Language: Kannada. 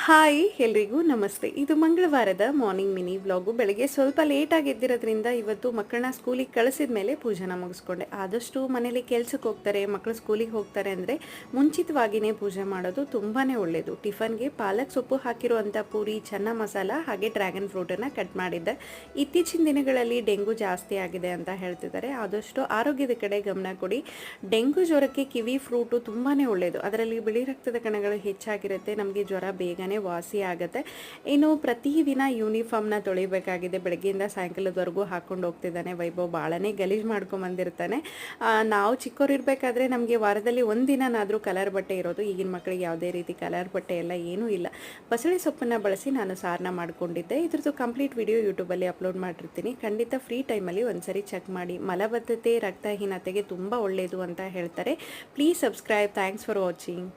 ಹಾಯ್ ಎಲ್ರಿಗೂ ನಮಸ್ತೆ. ಇದು ಮಂಗಳವಾರದ ಮಾರ್ನಿಂಗ್ ಮಿನಿ ವ್ಲಾಗು. ಬೆಳಗ್ಗೆ ಸ್ವಲ್ಪ ಲೇಟಾಗಿ ಎದ್ದಿರೋದ್ರಿಂದ ಇವತ್ತು ಮಕ್ಕಳನ್ನ ಸ್ಕೂಲಿಗೆ ಕಳಿಸಿದ ಮೇಲೆ ಪೂಜೆನ ಮುಗಿಸ್ಕೊಂಡೆ. ಆದಷ್ಟು ಮನೇಲಿ ಕೆಲ್ಸಕ್ಕೆ ಹೋಗ್ತಾರೆ, ಮಕ್ಕಳು ಸ್ಕೂಲಿಗೆ ಹೋಗ್ತಾರೆ ಅಂದರೆ ಮುಂಚಿತವಾಗಿಯೇ ಪೂಜೆ ಮಾಡೋದು ತುಂಬಾ ಒಳ್ಳೆಯದು. ಟಿಫನ್ಗೆ ಪಾಲಕ್ ಸೊಪ್ಪು ಹಾಕಿರುವಂಥ ಪೂರಿ, ಚೆನ್ನ ಮಸಾಲ ಹಾಗೆ ಡ್ರ್ಯಾಗನ್ ಫ್ರೂಟನ್ನು ಕಟ್ ಮಾಡಿದ್ದೆ. ಇತ್ತೀಚಿನ ದಿನಗಳಲ್ಲಿ ಡೆಂಗು ಜಾಸ್ತಿ ಆಗಿದೆ ಅಂತ ಹೇಳ್ತಿದ್ದಾರೆ. ಆದಷ್ಟು ಆರೋಗ್ಯದ ಕಡೆ ಗಮನ ಕೊಡಿ. ಡೆಂಗು ಜ್ವರಕ್ಕೆ ಕಿವಿ ಫ್ರೂಟು ತುಂಬಾ ಒಳ್ಳೆಯದು. ಅದರಲ್ಲಿ ಬಿಳಿ ರಕ್ತದ ಕಣಗಳು ಹೆಚ್ಚಾಗಿರುತ್ತೆ, ನಮಗೆ ಜ್ವರ ಬೇಗನೆ ವಾಸಿ ಆಗುತ್ತೆ. ಇನ್ನು ಪ್ರತಿದಿನ ಯೂನಿಫಾರ್ಮ್ನ ತೊಳಿಬೇಕಾಗಿದೆ. ಬೆಳಗ್ಗೆಯಿಂದ ಸಾಯಂಕಾಲದವರೆಗೂ ಹಾಕೊಂಡು ಹೋಗ್ತಿದ್ದಾನೆ ವೈಭವ್. ಭಾಳನೇ ಗಲೀಜು ಮಾಡ್ಕೊಂಬಂದಿರ್ತಾನೆ. ನಾವು ಚಿಕ್ಕವ್ರು ಇರಬೇಕಾದ್ರೆ ನಮಗೆ ವಾರದಲ್ಲಿ ಒಂದಿನಾದ್ರೂ ಕಲರ್ ಬಟ್ಟೆ ಇರೋದು. ಈಗಿನ ಮಕ್ಕಳಿಗೆ ಯಾವುದೇ ರೀತಿ ಕಲರ್ ಬಟ್ಟೆ ಎಲ್ಲ ಏನೂ ಇಲ್ಲ. ಬಸಳೆ ಸೊಪ್ಪನ್ನು ಬಳಸಿ ನಾನು ಸಾರನ್ನ ಮಾಡ್ಕೊಂಡಿದ್ದೆ. ಇದ್ರದ್ದು ಕಂಪ್ಲೀಟ್ ವಿಡಿಯೋ ಯೂಟ್ಯೂಬಲ್ಲಿ ಅಪ್ಲೋಡ್ ಮಾಡಿರ್ತೀನಿ. ಖಂಡಿತ ಫ್ರೀ ಟೈಮಲ್ಲಿ ಒಂದ್ಸರಿ ಚೆಕ್ ಮಾಡಿ. ಮಲಬದ್ಧತೆ, ರಕ್ತಹೀನತೆಗೆ ತುಂಬ ಒಳ್ಳೆಯದು ಅಂತ ಹೇಳ್ತಾರೆ. Please subscribe. Thanks for watching.